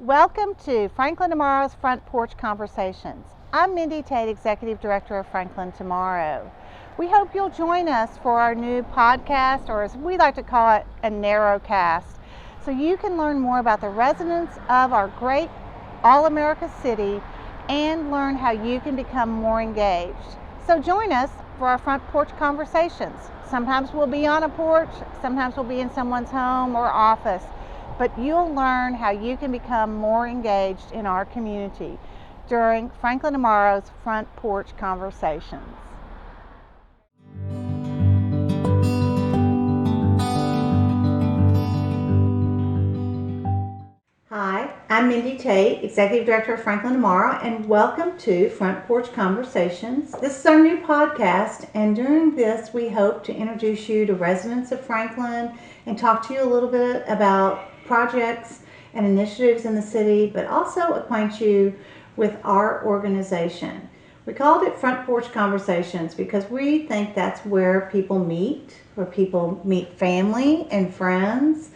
Welcome to Franklin Tomorrow's Front Porch Conversations. I'm Mindy Tate, Executive Director of Franklin Tomorrow. We hope you'll join us for our new podcast, or as we like to call it, a narrowcast, so you can learn more about the residents of our great all-America city and learn how you can become more engaged. So join us for our Front Porch Conversations. Sometimes we'll be on a porch, sometimes we'll be in someone's home or office, but you'll learn how you can become more engaged in our community during Franklin Tomorrow's Front Porch Conversations. Hi, I'm Mindy Tate, Executive Director of Franklin Tomorrow, and welcome to Front Porch Conversations. This is our new podcast, and during this we hope to introduce you to residents of Franklin and talk to you a little bit about projects and initiatives in the city, but also acquaint you with our organization. We called it Front Porch Conversations because we think that's where people meet family and friends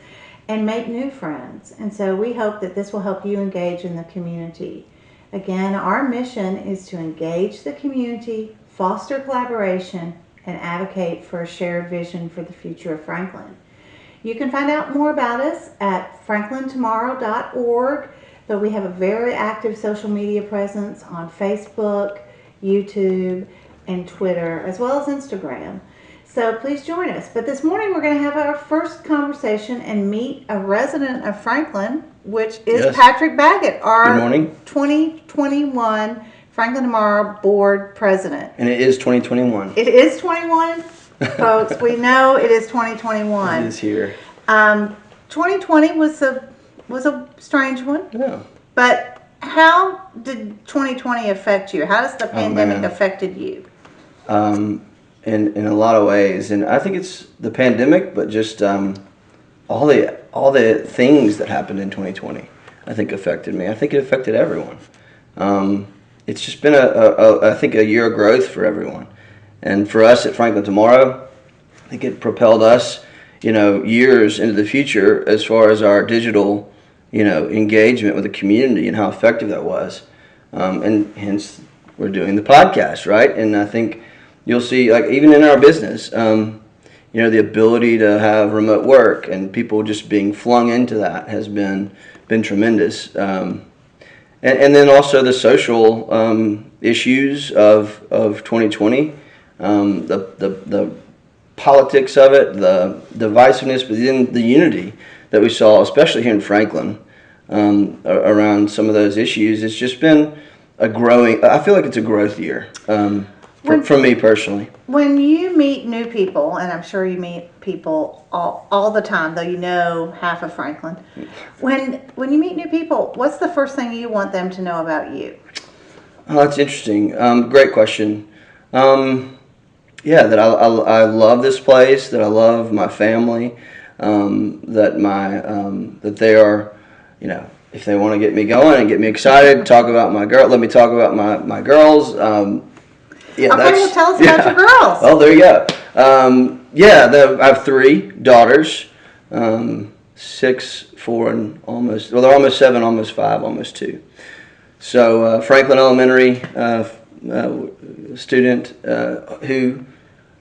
and make new friends. And so we hope that this will help you engage in the community. Again, our mission is to engage the community, foster collaboration, and advocate for a shared vision for the future of Franklin. You can find out more about us at franklintomorrow.org, but we have a very active social media presence on Facebook, YouTube, and Twitter, as well as Instagram. So please join us. But this morning we're going to have our first conversation and meet a resident of Franklin, which is Patrick Baggett, our 2021 Franklin Tomorrow Board President. And it is 2021. It is 21. Folks, we know it is 2021. It is here. 2020 was a strange one. Yeah. But how did 2020 affect you? How does the pandemic affected you? In a lot of ways, and I think it's the pandemic, but just all the things that happened in 2020, I think affected me. I think it affected everyone. It's just been I think a year of growth for everyone. And for us at Franklin Tomorrow, I think it propelled us, years into the future as far as our digital, engagement with the community and how effective that was. And hence, we're doing the podcast, right? And I think you'll see, like, even in our business, the ability to have remote work and people just being flung into that has been tremendous. And then also the social issues of 2020. The politics of it, the divisiveness, but then the unity that we saw, especially here in Franklin, around some of those issues. It's just been I feel like it's a growth year for me personally. When you meet new people, and I'm sure you meet people all the time, though you know half of Franklin, when you meet new people, what's the first thing you want them to know about you? Oh, that's interesting. Great question. That I love this place, that I love my family, that they are, if they want to get me going and get me excited, let me talk about my girls. Tell us about your girls. Oh, there you go. I have 3 daughters, 6, 4, and they're almost 7, almost 5, almost 2. So Franklin Elementary student who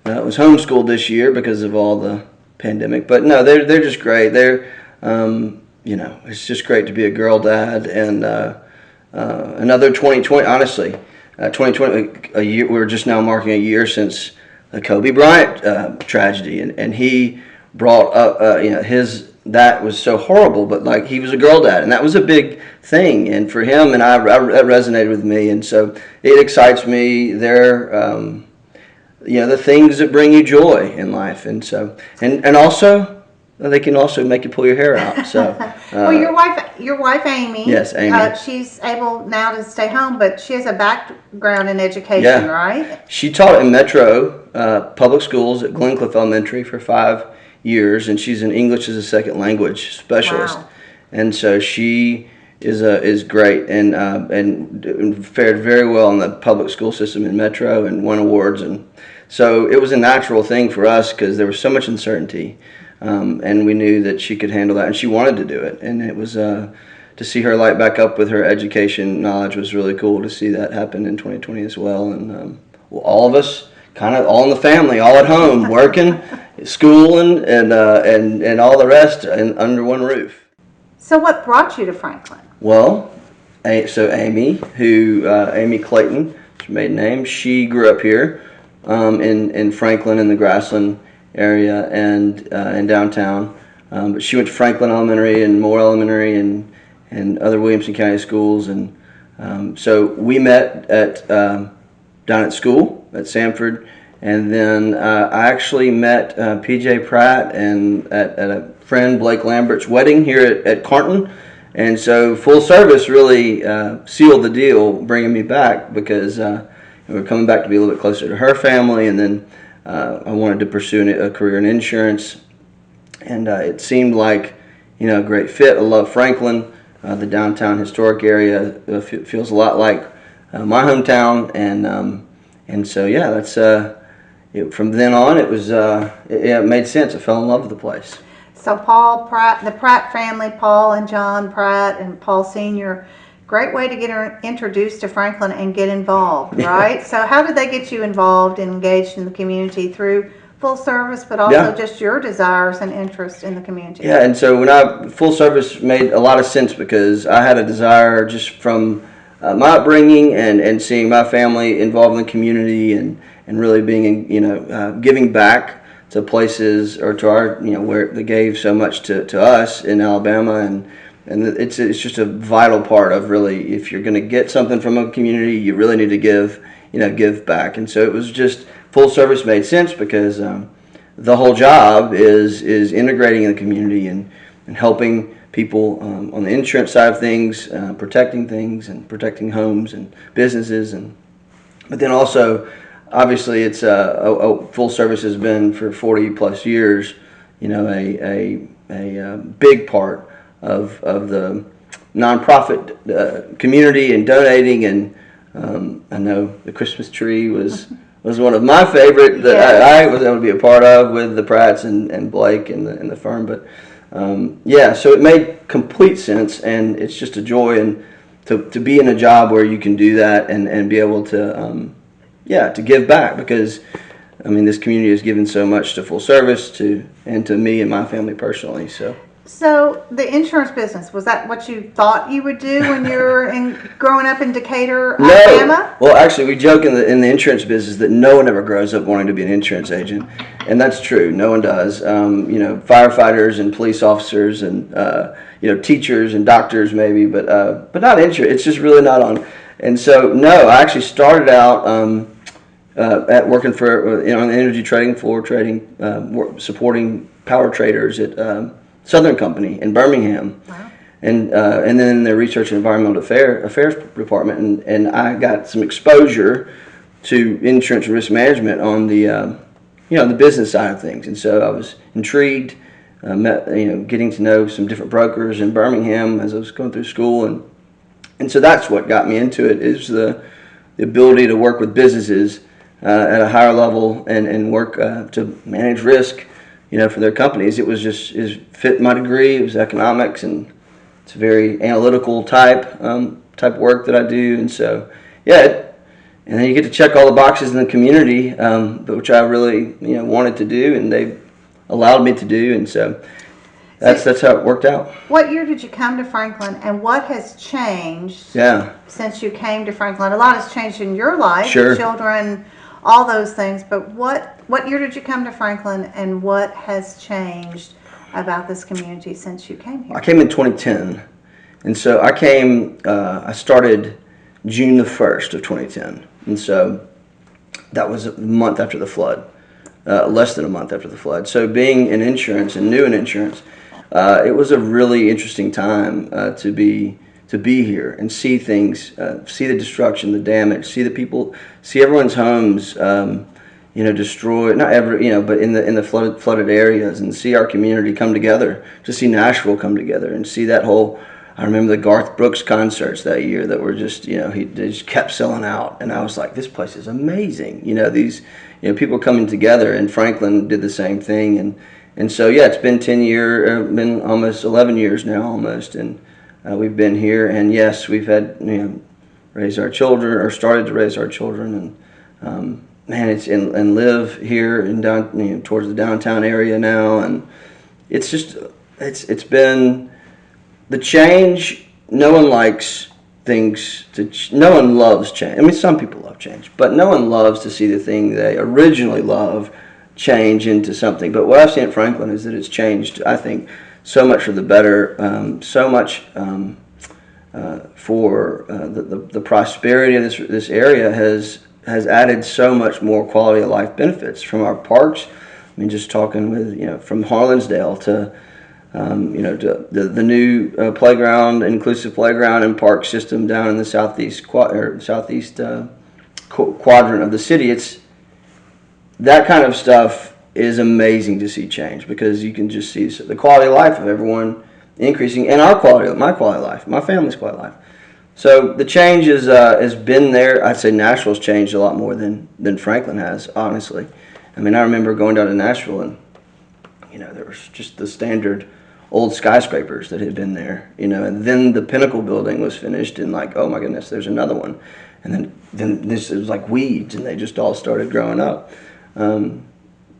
was homeschooled this year because of all the pandemic. But no, they're just great. They're it's just great to be a girl dad. And another 2020, honestly, 2020 a year. We're just now marking a year since the Kobe Bryant tragedy, and he brought up that was so horrible, but like he was a girl dad, and that was a big thing, and for him, and that resonated with me, and so it excites me. They're the things that bring you joy in life, and so and also they can also make you pull your hair out. So well, your wife Amy. Yes, Amy. She's able now to stay home, but she has a background in education, right? She taught in Metro public schools at Glencliff Elementary for 5 years, and she's an English as a second language specialist. Wow. And so she is great and fared very well in the public school system in Metro and won awards. And so it was a natural thing for us because there was so much uncertainty, and we knew that she could handle that, and she wanted to do it. And it was to see her light back up with her education knowledge was really cool to see that happen in 2020 as well. And all of us, kind of all in the family, all at home, working, schooling, and all the rest under one roof. So what brought you to Franklin? Well, so Amy Clayton, her maiden name, she grew up here in Franklin in the Grassland area and in downtown. But she went to Franklin Elementary and Moore Elementary and other Williamson County schools. And so we met down at school at Sanford. And then I actually met P.J. Pratt and at a friend Blake Lambert's wedding here at Carnton. And so full service really sealed the deal, bringing me back because we were coming back to be a little bit closer to her family. And then I wanted to pursue a career in insurance. And it seemed like, a great fit. I love Franklin. The downtown historic area feels a lot like my hometown. And so, yeah, that's... from then on, it made sense. I fell in love with the place. So Paul Pratt, the Pratt family, Paul and John Pratt and Paul Sr., great way to get her introduced to Franklin and get involved, right? Yeah. So how did they get you involved and engaged in the community through full service, but also just your desires and interest in the community? Yeah, and so when full service made a lot of sense because I had a desire just from my upbringing and seeing my family involved in the community and really being, giving back to places or to our, where they gave so much to us in Alabama. And it's just a vital part of really, if you're going to get something from a community, you really need to give back. And so it was just full service made sense because the whole job is integrating in the community and helping people on the insurance side of things, protecting things and protecting homes and businesses. But then also, obviously, it's full service has been for 40 plus years, a big part of the nonprofit community and donating. And I know the Christmas tree was one of my favorite that I was able to be a part of with the Pratts and Blake and the firm. But so it made complete sense, and it's just a joy and to be in a job where you can do that and be able to. To give back because, this community has given so much to full service and to me and my family personally. So the insurance business, was that what you thought you would do when you were growing up in Decatur, Alabama? Well, actually, we joke in the insurance business that no one ever grows up wanting to be an insurance agent, and that's true. No one does. Firefighters and police officers and teachers and doctors maybe, but not insurance. It's just really not on. And so, no, I actually started out at working for on the energy trading floor, supporting power traders at Southern Company in Birmingham. Wow. And then in the research and environmental affairs department, and I got some exposure to insurance and risk management on the the business side of things. And so I was intrigued, getting to know some different brokers in Birmingham as I was going through school, and so that's what got me into it, is the ability to work with businesses at a higher level and work to manage risk, for their companies. It fit my degree. It was economics, and it's a very analytical type work that I do. And so, and then you get to check all the boxes in the community, which I really wanted to do, and they allowed me to do. And so that's how it worked out. What year did you come to Franklin, and what has changed since you came to Franklin? A lot has changed in your life, sure. Children, all those things, but what year did you come to Franklin, and what has changed about this community since you came here? I came in 2010, and so I started June the 1st of 2010, and so that was a month after the flood, less than a month after the flood. So being in insurance and new in insurance, it was a really interesting time to be here and see things, see the destruction, the damage, see the people, see everyone's homes, destroyed. Not every, but in the flooded areas, and see our community come together. To see Nashville come together and see that whole. I remember the Garth Brooks concerts that year that were just, they just kept selling out, and I was like, this place is amazing. These, people coming together, and Franklin did the same thing, and so it's been 10 years, been almost 11 years now, almost, and we've been here. And yes, we've had, raised our children, or started to raise our children, and and live here in down, towards the downtown area now. And it's just, it's been the change. No one likes things no one loves change. I mean, some people love change, but no one loves to see the thing they originally love change into something. But what I've seen at Franklin is that it's changed, I think, so much for the better, so much for the prosperity of this area has added so much more quality of life benefits from our parks. I mean, just talking with, from Harlansdale to to the new playground, inclusive playground and park system down in the southeast quadrant of the city. It's that kind of stuff is amazing to see change, because you can just see the quality of life of everyone increasing, and my quality of life, my family's quality of life. So the change has been there. I'd say Nashville's changed a lot more than Franklin has, honestly. I mean, I remember going down to Nashville, and there was just the standard old skyscrapers that had been there, and then the Pinnacle building was finished, and like, oh my goodness, there's another one, and then this was like weeds, and they just all started growing up.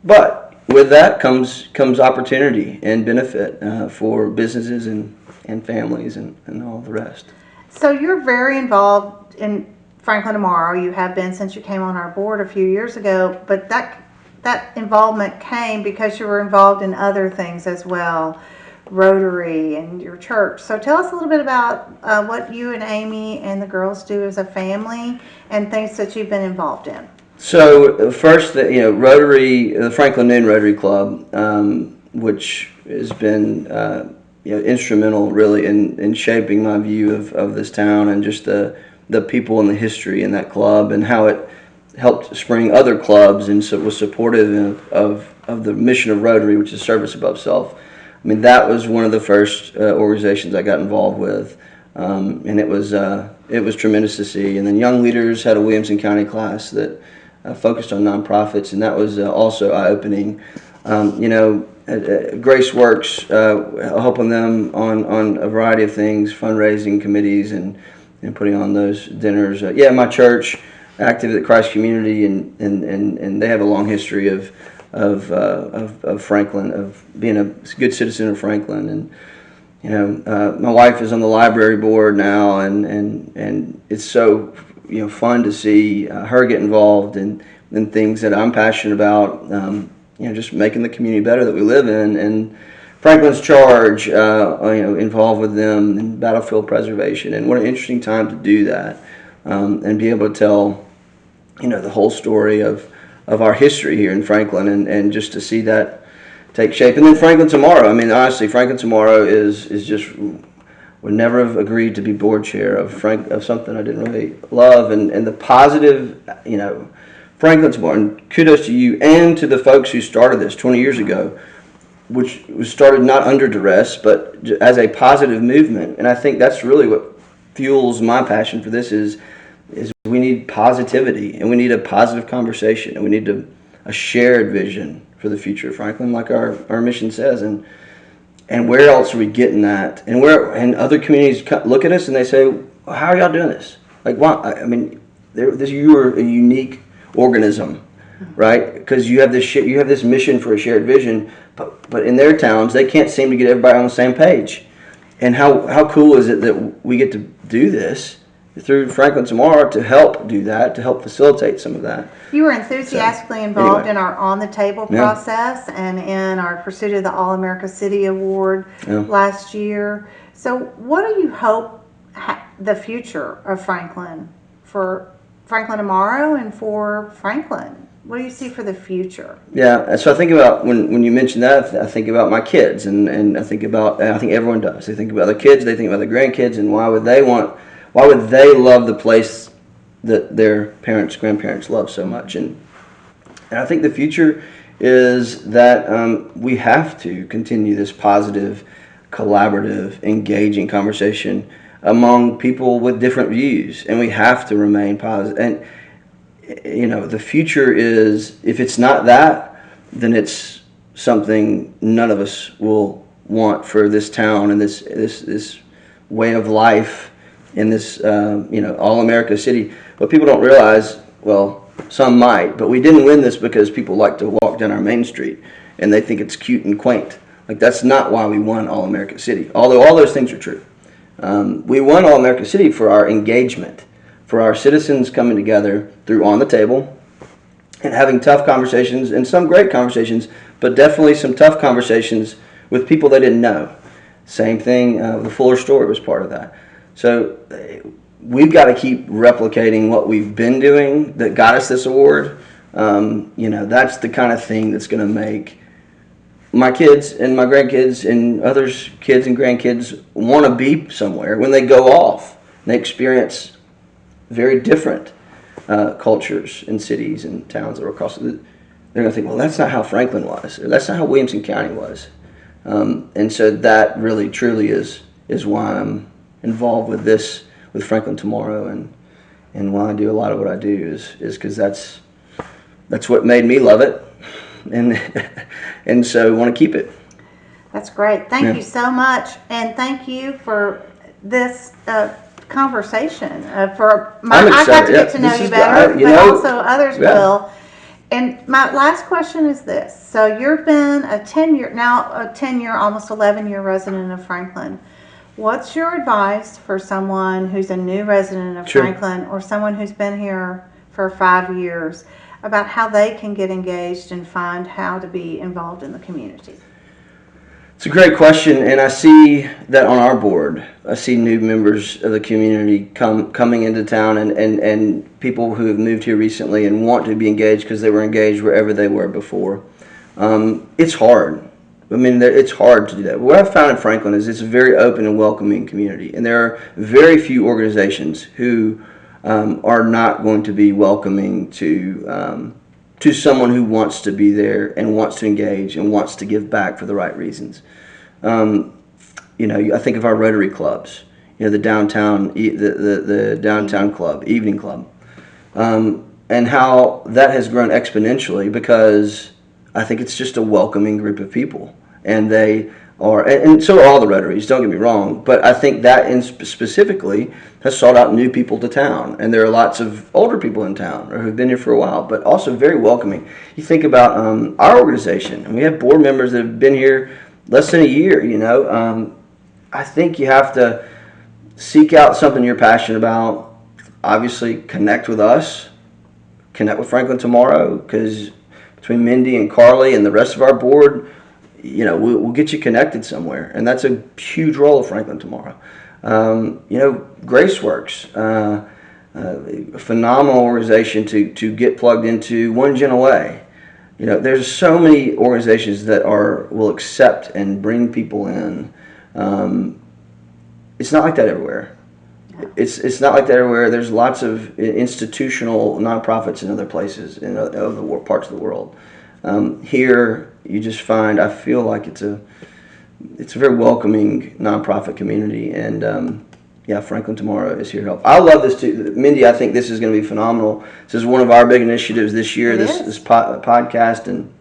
But with that comes opportunity and benefit for businesses and families and all the rest. So you're very involved in Franklin Tomorrow. You have been since you came on our board a few years ago, but that involvement came because you were involved in other things as well, Rotary and your church. So tell us a little bit about what you and Amy and the girls do as a family and things that you've been involved in. So first, Rotary, the Franklin Noon Rotary Club, which has been instrumental really in shaping my view of this town, and just the people and the history in that club, and how it helped spring other clubs, and so was supportive of the mission of Rotary, which is service above self. I mean, that was one of the first organizations I got involved with, and it was tremendous to see. And then Young Leaders had a Williamson County class that focused on nonprofits, and that was also eye-opening. Grace Works, helping them on a variety of things, fundraising committees, and putting on those dinners. My church, active at Christ Community, and they have a long history of Franklin, of being a good citizen of Franklin. And my wife is on the library board now, and it's so fun to see her get involved in things that I'm passionate about. Just making the community better that we live in, and Franklin's Charge, involved with them in battlefield preservation. And what an interesting time to do that, and be able to tell the whole story of our history here in Franklin, and just to see that take shape. And then Franklin Tomorrow. I mean, honestly, Franklin Tomorrow is just, would never have agreed to be board chair of something I didn't really love, and the positive, Franklin Tomorrow. And kudos to you and to the folks who started this 20 years ago, which was started not under duress, but as a positive movement. And I think that's really what fuels my passion for this is we need positivity, and we need a positive conversation, and we need a shared vision for the future of Franklin, like our mission says. And where else are we getting that? And other communities look at us and they say, well, how are y'all doing this? Like, why? I mean, you are a unique organism, right? Because you have this mission for a shared vision, but in their towns they can't seem to get everybody on the same page. And how cool is it that we get to do this through Franklin Tomorrow to help do that, to help facilitate some of that. You were enthusiastically involved in our On the Table process and in our pursuit of the All-America City Award last year. So what do you hope the future of Franklin, for Franklin Tomorrow and for Franklin? What do you see for the future? Yeah, so I think about, when you mention that, I think about my kids, and I think everyone does. They think about their kids, they think about their grandkids, and why would they love the place that their parents, grandparents love so much? And I think the future is that we have to continue this positive, collaborative, engaging conversation among people with different views, and we have to remain positive. And the future is, if it's not that, then it's something none of us will want for this town and this way of life in this, all America city. What people don't realize, well, some might, but we didn't win this because people like to walk down our main street and they think it's cute and quaint. Like, that's not why we won All America City, although all those things are true. We won All America City for our engagement, for our citizens coming together through On the Table and having tough conversations, and some great conversations, but definitely some tough conversations with people they didn't know. Same thing, the Fuller Story was part of that. So we've got to keep replicating what we've been doing that got us this award. That's the kind of thing that's going to make my kids and my grandkids and others' kids and grandkids want to be somewhere when they go off and they experience very different cultures and cities and towns that are across. They're going to think, well, that's not how Franklin was, or that's not how Williamson County was. And so that really, truly is why I'm involved with this, with Franklin Tomorrow, and why I do a lot of what I do is because that's what made me love it, and so I want to keep it. That's great. Thank you so much, and thank you for this conversation. I got to get to know you better, but also others will. And my last question is this. So you've been a 10-year, almost 11-year resident of Franklin. What's your advice for someone who's a new resident of Franklin, or someone who's been here for 5 years, about how they can get engaged and find how to be involved in the community? It's a great question, and I see that on our board. I see new members of the community coming into town, and people who have moved here recently and want to be engaged because they were engaged wherever they were before. It's hard. I mean, it's hard to do that. What I've found in Franklin is it's a very open and welcoming community, and there are very few organizations who are not going to be welcoming to someone who wants to be there and wants to engage and wants to give back for the right reasons. I think of our Rotary clubs, the downtown club, evening club, and how that has grown exponentially because I think it's just a welcoming group of people, and they are, and so are all the Rotaries, don't get me wrong, but I think that specifically has sought out new people to town, and there are lots of older people in town or who've been here for a while, but also very welcoming. You think about our organization, and we have board members that have been here less than a year. I think you have to seek out something you're passionate about. Obviously, connect with us, connect with Franklin Tomorrow, because between Mindy and Carly and the rest of our board, we'll get you connected somewhere, and that's a huge role of Franklin Tomorrow. Graceworks, a phenomenal organization to get plugged into. One Gen Away. There's so many organizations that will accept and bring people in. It's not like that everywhere. It's not like that everywhere. There's lots of institutional nonprofits in other places in other parts of the world. Here, you just find, I feel like it's a very welcoming nonprofit community, and Franklin Tomorrow is here to help. I love this too, Mindy. I think this is going to be phenomenal. This is one of our big initiatives this year. This podcast, and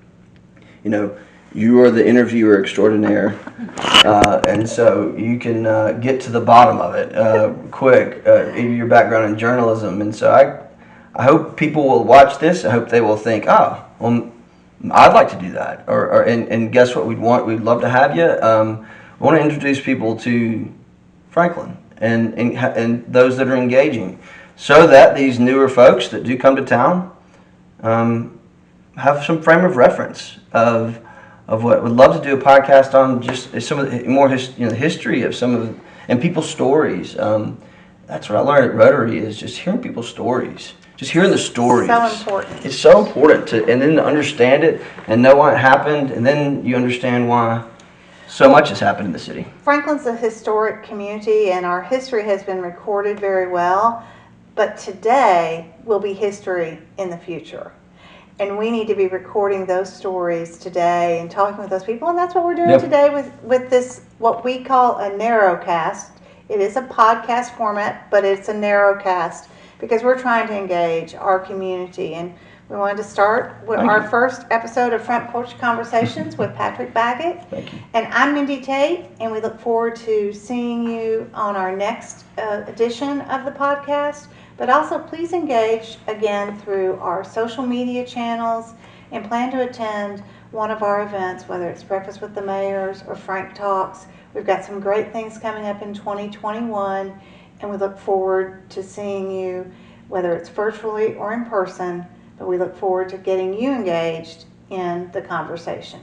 you are the interviewer extraordinaire, and so you can get to the bottom of it quick. Your background in journalism, and so I hope people will watch this. I hope they will think, I'd like to do that, and guess what? We'd love to have you. We want to introduce people to Franklin and those that are engaging, so that these newer folks that do come to town have some frame of reference of what. Would love to do a podcast on just some of the more history of some of and people's stories. That's what I learned at Rotary, is just hearing people's stories. Just hearing the stories. So important. It's so important and then to understand it and know why it happened, and then you understand why so much has happened in the city. Franklin's a historic community, and our history has been recorded very well, but today will be history in the future. And we need to be recording those stories today and talking with those people, and that's what we're doing today with this, what we call a narrowcast. It is a podcast format, but it's a narrowcast, because we're trying to engage our community, and We wanted to start with Thank our you. first episode of Front Porch Conversations with Patrick Baggett. Thank you. And I'm Mindy Tate, and we look forward to seeing you on our next edition of the podcast. But also, please engage again through our social media channels and plan to attend one of our events, whether it's Breakfast with the Mayors or Frank Talks. We've got some great things coming up in 2021, and we look forward to seeing you, whether it's virtually or in person. But we look forward to getting you engaged in the conversation.